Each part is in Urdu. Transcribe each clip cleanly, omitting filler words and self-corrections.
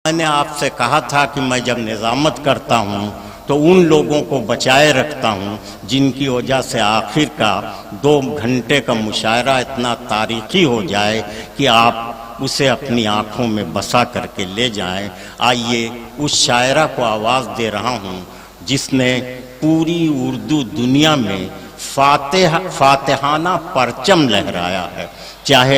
میں نے آپ سے کہا تھا کہ میں جب نظامت کرتا ہوں تو ان لوگوں کو بچائے رکھتا ہوں جن کی وجہ سے آخر کا 2 گھنٹے کا مشاعرہ اتنا تاریخی ہو جائے کہ آپ اسے اپنی آنکھوں میں بسا کر کے لے جائیں۔ آئیے اس شاعرہ کو آواز دے رہا ہوں جس نے پوری اردو دنیا میں فاتحانہ پرچم لہرایا ہے، چاہے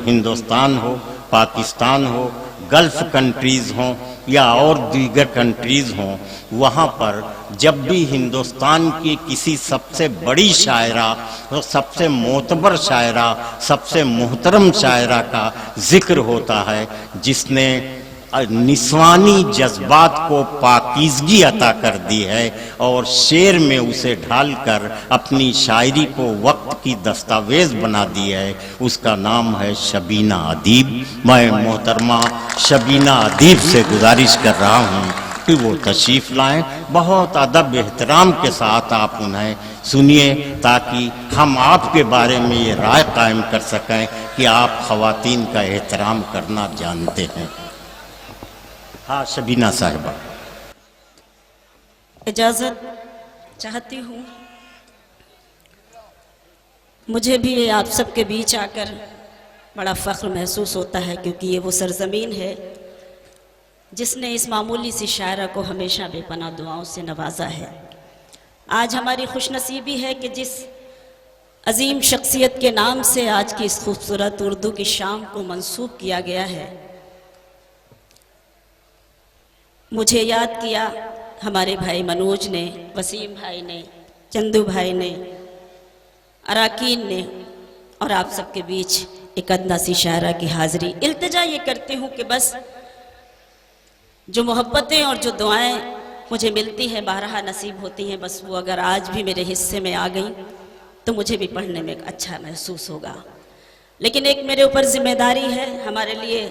ہندوستان ہو، پاکستان ہو، گلف کنٹریز ہوں یا اور دیگر کنٹریز ہوں، وہاں پر جب بھی ہندوستان کی کسی سب سے بڑی شاعرہ، سب سے معتبر شاعرہ، سب سے محترم شاعرہ کا ذکر ہوتا ہے جس نے نسوانی جذبات کو پاکیزگی عطا کر دی ہے اور شعر میں اسے ڈھال کر اپنی شاعری کو وقت کی دستاویز بنا دی ہے، اس کا نام ہے شبینہ ادیب۔ میں محترمہ شبینہ ادیب سے گزارش کر رہا ہوں کہ وہ تشریف لائیں، بہت ادب احترام کے ساتھ آپ انہیں سنیے تاکہ ہم آپ کے بارے میں یہ رائے قائم کر سکیں کہ آپ خواتین کا احترام کرنا جانتے ہیں۔ ہاں شبینہ صاحبہ، اجازت چاہتی ہوں۔ مجھے بھی آپ سب کے بیچ آ کر بڑا فخر محسوس ہوتا ہے، کیونکہ یہ وہ سرزمین ہے جس نے اس معمولی سی شاعرہ کو ہمیشہ بے پناہ دعاؤں سے نوازا ہے۔ آج ہماری خوش نصیبی ہے کہ جس عظیم شخصیت کے نام سے آج کی اس خوبصورت اردو کی شام کو منسوب کیا گیا ہے، مجھے یاد کیا ہمارے بھائی منوج نے، وسیم بھائی نے، چندو بھائی نے، اراکین نے، اور آپ سب کے بیچ ایک ادنا سی شاعرہ کی حاضری۔ التجا یہ کرتی ہوں کہ بس جو محبتیں اور جو دعائیں مجھے ملتی ہیں، بارہا نصیب ہوتی ہیں، بس وہ اگر آج بھی میرے حصے میں آ گئیں تو مجھے بھی پڑھنے میں اچھا محسوس ہوگا۔ لیکن ایک میرے اوپر ذمہ داری ہے، ہمارے لیے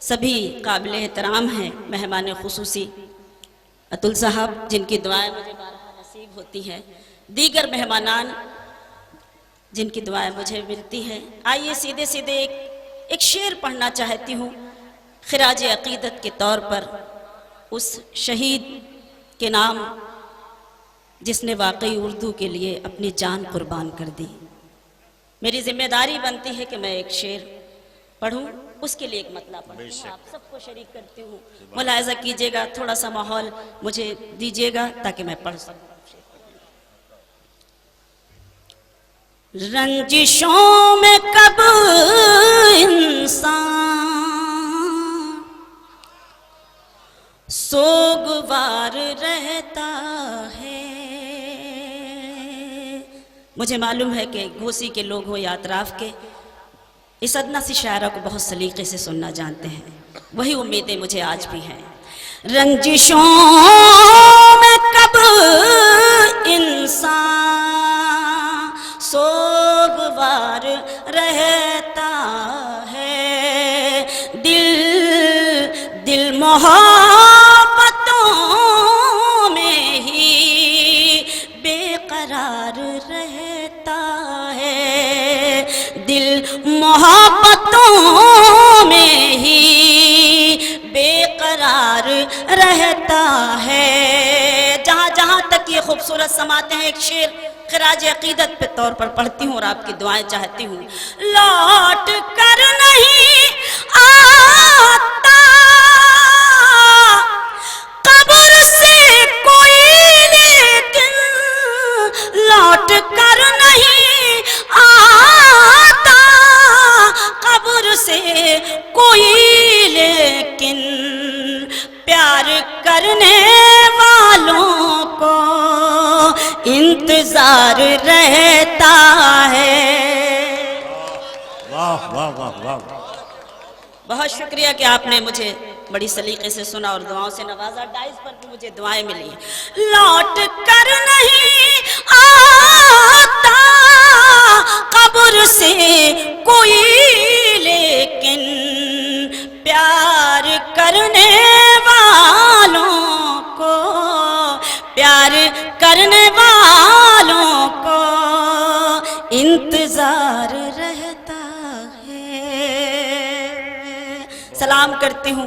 سبھی قابل احترام ہیں مہمان خصوصی اتل صاحب جن کی دعائیں مجھے بارہا نصیب ہوتی ہیں، دیگر مہمانان جن کی دعائیں مجھے ملتی ہیں۔ آئیے سیدھے سیدھے ایک شعر پڑھنا چاہتی ہوں خراج عقیدت کے طور پر اس شہید کے نام جس نے واقعی اردو کے لیے اپنی جان قربان کر دی۔ میری ذمہ داری بنتی ہے کہ میں ایک شعر پڑھوں، اس کے لیے ایک مطلع پڑھوں، آپ سب کو شریک کرتی ہوں، ملاحظہ کیجئے گا، تھوڑا سا ماحول مجھے دیجئے گا تاکہ میں پڑھ سکوں۔ رنجشوں میں کب انسان سوگوار رہتا ہے۔ مجھے معلوم ہے کہ گھوسی کے لوگ ہو یا اطراف کے، اس ادنا سی شاعرہ کو بہت سلیقے سے سننا جانتے ہیں، وہی امیدیں مجھے آج بھی ہیں۔ رنجشوں میں کب انسان سوگوار رہتا ہے، دل محبتوں میں ہی بے قرار رہتا ہے، دل محبتوں میں ہی بے قرار رہتا ہے۔ جہاں جہاں تک یہ خوبصورت سماعتیں ہیں، ایک شعر خراج عقیدت پہ طور پر پڑھتی ہوں اور آپ کی دعائیں چاہتی ہوں۔ لوٹ کر نہیں آتا قبر سے کوئی، لیکن لوٹ کر نہیں آتا قبر سے کوئی، لیکن پیار کرنے والوں کو انتظار رہتا ہے۔ واہ واہ واہ واہ، بہت شکریہ کہ آپ نے مجھے بڑی سلیقے سے سنا اور دعاؤں سے نوازا۔ ڈائز پر بھی مجھے دعائیں ملی ہیں۔ لوٹ کر نہیں آتا قبر سے کوئی، لیکن پیار کرنے والوں کو، پیار کرنے والوں کو انتظار رہتا ہے۔ سلام کرتی ہوں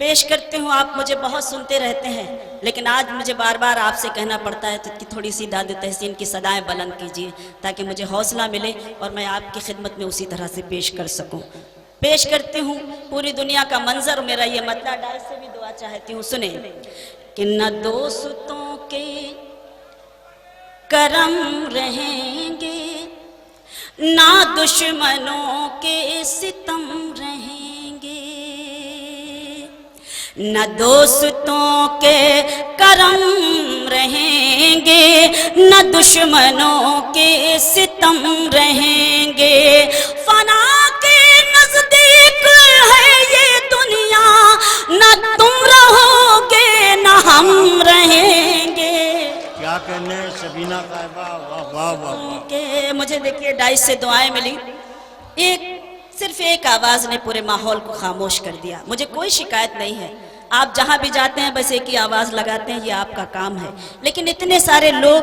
پیش کرتی ہوں. آپ مجھے بہت سنتے رہتے ہیں لیکن آج مجھے بار بار آپ سے کہنا پڑتا ہے کہ تھوڑی سی داد تحسین کی صدائیں بلند کیجیے تاکہ مجھے حوصلہ ملے اور میں آپ کی خدمت میں اسی طرح سے پیش کر سکوں. پیش کرتی ہوں پوری دنیا کا منظر. میرا یہ مطلع ڈائس سے بھی دعا چاہتی ہوں. سنیں کہ نہ دوستوں کے کرم رہیں گے نہ دشمنوں کے ستم رہیں گے. نہ دوستوں کے کرم رہیں گے نہ دشمنوں کے ستم رہیں گے. فنا کے نزدیک ہے یہ دنیا نہ تم رہو گے نہ ہم رہیں گے. کیا کہنے شبینہ صاحبہ، واہ واہ واہ. کہ مجھے دیکھیے ڈائس سے دعائیں ملی. صرف ایک آواز نے پورے ماحول کو خاموش کر دیا. مجھے کوئی شکایت نہیں ہے، آپ جہاں بھی جاتے ہیں بس ایک ہی آواز لگاتے ہیں، یہ آپ کا کام ہے. لیکن اتنے سارے لوگ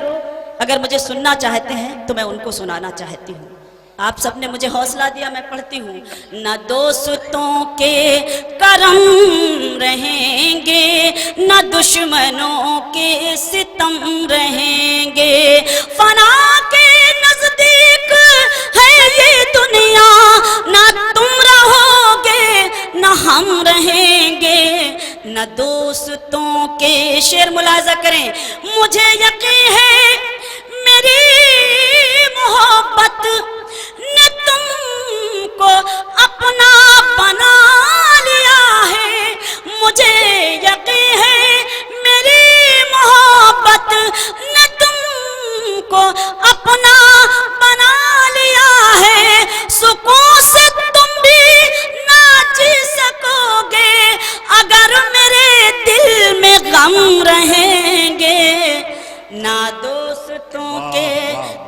اگر مجھے سننا چاہتے ہیں تو میں ان کو سنانا چاہتی ہوں. آپ سب نے مجھے حوصلہ دیا، میں پڑھتی ہوں. نہ دوستوں کے کرم رہیں گے نہ دشمنوں کے ستم رہیں گے. فنا کے نزدیک ہے یہ دنیا نہ تم رہو گے نہ ہم رہیں گے. نہ دوستوں کے شعر ملاحظہ کریں. مجھے یقین ہے میری محبت نے تم کو اپنا بنا لیا ہے. مجھے یقین ہے میری محبت نے تم کو اپنا بنا لیا ہے. سکون سے تم بھی نہ جی سکو گے اگر میرے دل میں غم رہیں گے. نہ دوستوں کے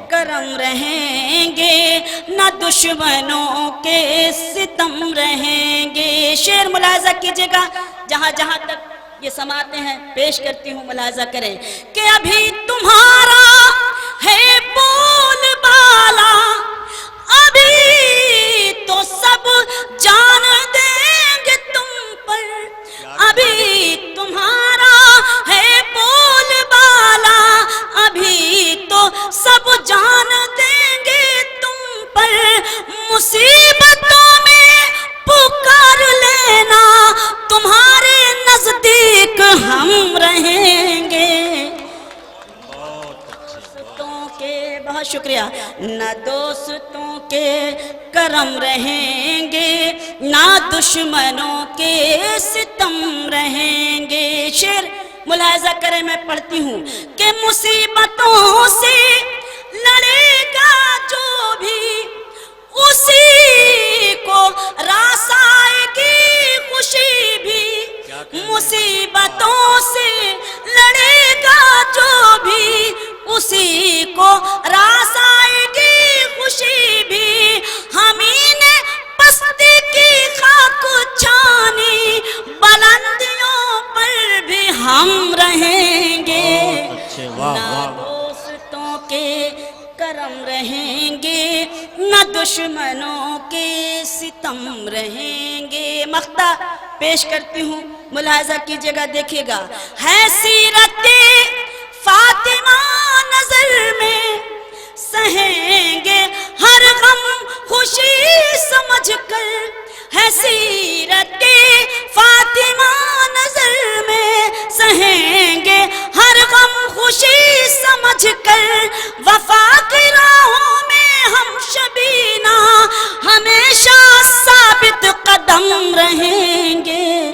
کرم رہیں گے نہ دشمنوں کے ستم رہیں گے. شعر ملاحظہ کیجئے گا جہاں جہاں تک یہ سماعتیں ہیں پیش کرتی ہوں. ملاحظہ کریں کہ ابھی تمہارا ہے بول بالا ابھی تو سب جان دیں گے تم پر. ابھی تمہارا ہے بول بالا ابھی تو سب جان دیں گے تم پر. مصیبتوں میں پکار لینا تمہارے نزدیک ہم رہیں گے. دوستوں کے بہت شکریہ. نہ دوستوں کے کرم رہیں گے نہ دشمنوں کے ستم رہیں گے. شعر ملاحظہ کریں میں پڑھتی ہوں کہ مصیبتوں سے لڑے گا جو بھی اسی کو راس آئے گی خوشی بھی. مصیبتوں سے لڑے گا جو بھی اسی کو راس آئے گی خوشی بھی. ہمیں نے پستی کی خاک چھانی بلندیوں پر بھی ہم رہیں گے. نہ دوستوں کے کرم رہیں گے نہ دشمنوں کے ستم رہیں گے. مقطع پیش کرتی ہوں ملاحظہ کیجئے گا دیکھیے گا. ہے سیرت فاطمہ نظر میں سہیں گے ہر غم خوشی سمجھ کر. ہے سیرت فاطمہ نظر میں سہیں گے ہر غم خوشی سمجھ کر. وفا کی راہوں میں ہم شبینہ ہمیشہ ثابت قدم رہیں گے.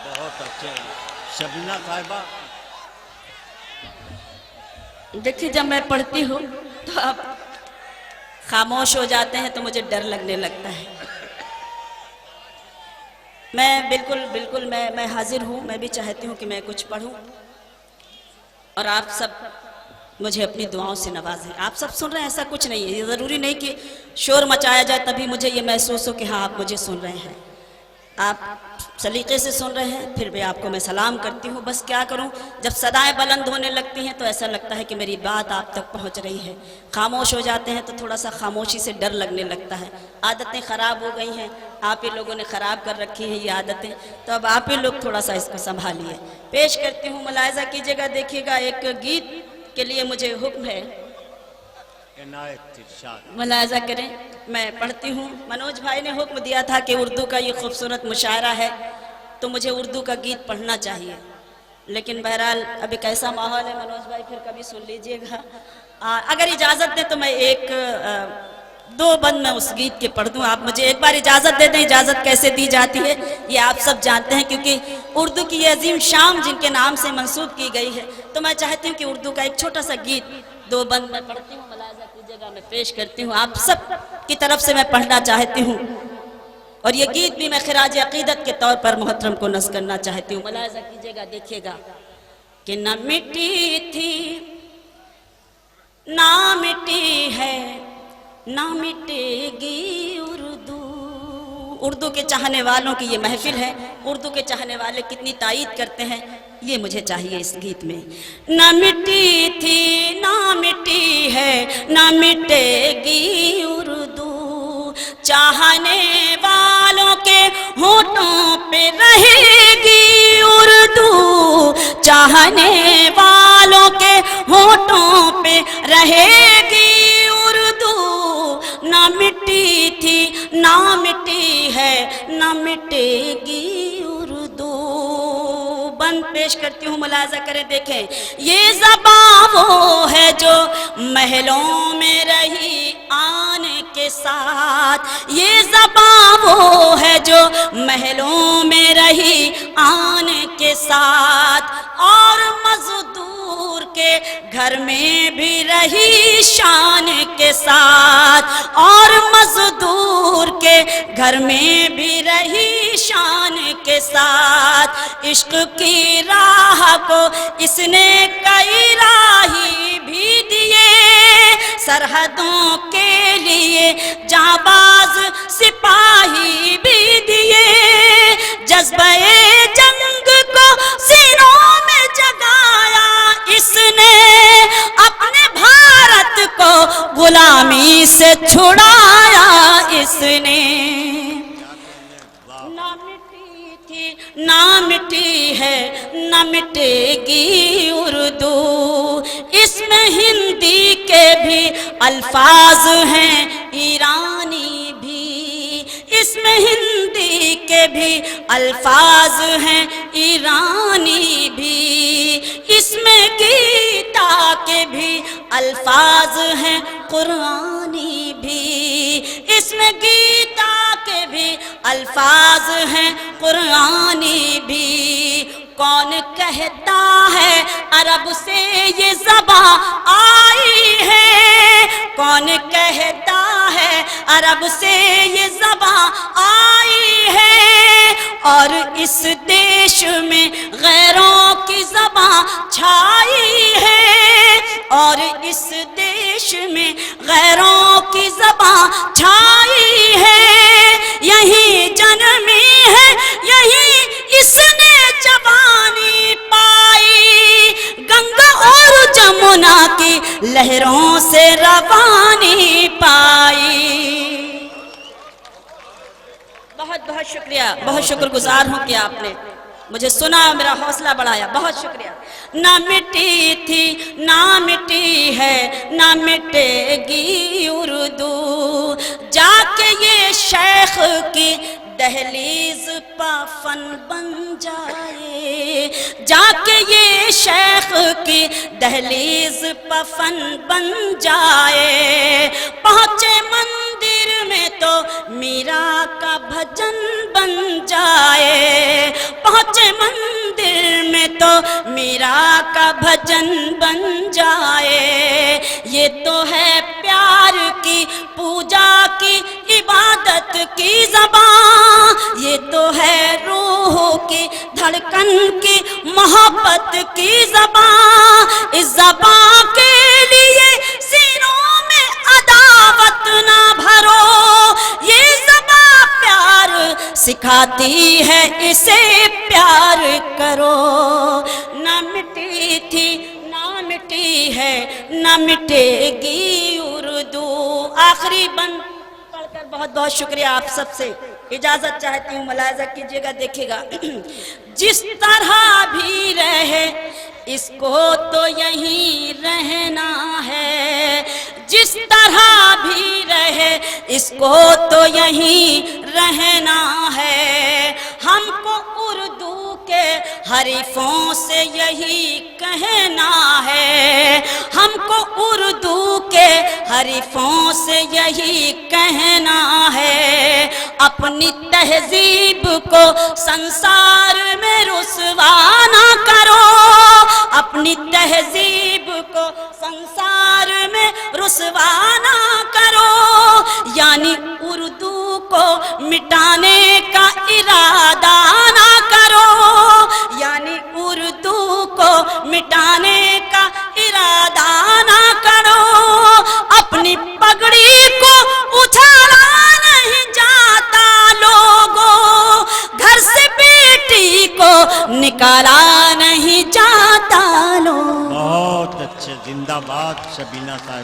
بہت اچھے شبینہ صاحبہ. دیکھیے جب میں پڑھتی ہوں تو آپ خاموش ہو جاتے ہیں تو مجھے ڈر لگنے لگتا ہے. میں بالکل میں حاضر ہوں. میں بھی چاہتی ہوں کہ میں کچھ پڑھوں اور آپ سب مجھے اپنی دعاؤں سے نوازیں. آپ سب سن رہے ہیں ایسا کچھ نہیں ہے. یہ ضروری نہیں کہ شور مچایا جائے تبھی مجھے یہ محسوس ہو کہ ہاں آپ مجھے سن رہے ہیں. آپ سلیقے سے سن رہے ہیں، پھر بھی آپ کو میں سلام کرتی ہوں۔ بس کیا کروں، جب صدائیں بلند ہونے لگتی ہیں تو ایسا لگتا ہے کہ میری بات آپ تک پہنچ رہی ہے، خاموش ہو جاتے ہیں تو تھوڑا سا خاموشی سے ڈر لگنے لگتا ہے۔ عادتیں خراب ہو گئی ہیں، آپ ہی لوگوں نے خراب کر رکھی ہیں یہ عادتیں، تو اب آپ ہی لوگ تھوڑا سا اس کو سنبھالیے۔ پیش کرتی ہوں، ملاحظہ کیجیے گا، دیکھیے گا، ایک گیت کے لیے مجھے حکم ہے، عنایت ارشاد۔ ملاحظہ کریں، میں پڑھتی ہوں۔ منوج بھائی نے حکم دیا تھا کہ اردو کا یہ خوبصورت مشاعرہ ہے تو مجھے اردو کا گیت پڑھنا چاہیے، لیکن بہرحال اب ایک ایسا ماحول ہے، منوج بھائی پھر کبھی سن لیجئے گا۔ اگر اجازت دیں تو میں ایک دو بند میں اس گیت کے پڑھ دوں۔ آپ مجھے ایک بار اجازت دے دیں، اجازت کیسے دی جاتی ہے یہ آپ سب جانتے ہیں، کیونکہ اردو کی یہ عظیم شان جن کے نام سے منسوب کی گئی ہے، تو میں چاہتی ہوں کہ اردو کا ایک چھوٹا سا گیت دو بند میں پڑھتی ہوں، ملاحظہ کیجیے گا، میں پیش کرتی ہوں، آپ سب کی طرف سے میں پڑھنا چاہتی ہوں، اور یہ گیت بھی میں خراج عقیدت کے طور پر محترم کو نذر کرنا چاہتی ہوں۔ ملاحظہ کیجیے گا، دیکھیے گا کہ نہ مٹی تھی نہ مٹی ہے نہ مٹے گی اردو۔ اردو کے چاہنے والوں کی یہ محفل ہے، اردو کے چاہنے والے کتنی تائید کرتے ہیں یہ مجھے چاہیے اس گیت میں۔ نہ مٹی تھی نہ مٹی ہے نہ مٹے گی اردو، چاہنے والوں کے ہونٹوں پہ رہے گی اردو، چاہنے والوں کے ہونٹوں پہ رہے گی اردو، نہ مٹی تھی نہ مٹی ہے نہ مٹے گی اردو۔ بند پیش کرتی ہوں، ملاحظہ کریں، دیکھیں، یہ زبان وہ ہے جو محلوں میں رہی آن کے ساتھ، یہ زبان وہ ہے جو محلوں میں رہی آن کے ساتھ، اور مزدور کے گھر میں بھی رہی شان کے ساتھ، اور مزدور کے گھر میں بھی رہی شان کے ساتھ، عشق کی راہ کو اس نے کئی راہی بھی دیے، سرحدوں کے لیے جانباز سپاہی بھی دیے، جذبہ جنگ کو سینوں میں جگایا اس نے، اپنے بھارت کو غلامی سے چھڑایا اس نے۔ نہ مٹی تھی نہ مٹی ہے نہ مٹے گی اردو، اس میں ہندی کے بھی الفاظ ہیں ایرانی بھی، اس میں ہندی کے بھی الفاظ ہیں ایرانی بھی، اس میں گیتا کے بھی الفاظ ہیں قرآنی بھی، اس میں گیتا کے بھی الفاظ ہیں قرآنی بھی۔ کون کہتا ہے عرب سے یہ زبان آئی ہے، کون کہتا ہے عرب سے یہ زبان آئی ہے، اور اس دیش میں غیروں کی زبان چھائی ہے، اور اس دیش میں غیروں کی زبان چھائی ہے، یہی جنمی ہے یہی اس نے جوانی پائی، گنگا اور جمنا کی لہروں سے روانی پائی۔ بہت بہت شکریہ، بہت شکر گزار ہوں کہ آپ نے مجھے سنا، میرا حوصلہ بڑھایا، بہت شکریہ۔ نہ مٹی تھی نہ مٹی ہے نہ مٹے گی اردو، جا کے یہ شیخ کی دہلیز پہ فن بن جائے، جا کے یہ شیخ کی دہلیز پہ فن بن جائے، پہنچے مندر میں تو میرا کا بھجن بن جائے، پہنچے مندر میں تو میرا کا بھجن بن جائے، یہ تو ہے پیار کی پوجا کی عبادت کی زبان، یہ تو ہے روح کی دھڑکن کی محبت کی زبان، اس زبان کے لیے سینوں میں عداوت نہ بھرو، یہ زبان پیار سکھاتی باقی ہے اسے پیار کرو، نہ مٹی تھی نہ مٹی ہے نہ مٹے گی اردو۔ آخری بند پڑھ کر بہت بہت شکریہ آپ سب سے، اجازت چاہتی ہوں، ملاحظہ کیجئے گا، دیکھیے گا۔ جس طرح بھی رہے اس کو تو یہیں رہنا ہے، جس طرح بھی رہے اس کو تو یہیں رہنا ہے۔ ہم کو اردو کے حریفوں سے یہی کہنا ہے، ہم کو اردو کے حریفوں سے یہی کہنا ہے، اپنی تہذیب کو سنسار میں رسوا نہ کرو، اپنی تہذیب کو سنسار میں رسوا نہ کرو، یعنی اردو کو مٹانے کا ارادہ نہ کرو، یعنی اردو کو مٹانے کا ارادہ نہ کرو، اپنی پگڑی کو اچھالا نہیں جاتا لوگوں، گھر سے بیٹی کو نکالا نہیں جاتا لوگوں۔ بہت اچھے، زندہ باد شبینہ صاحب۔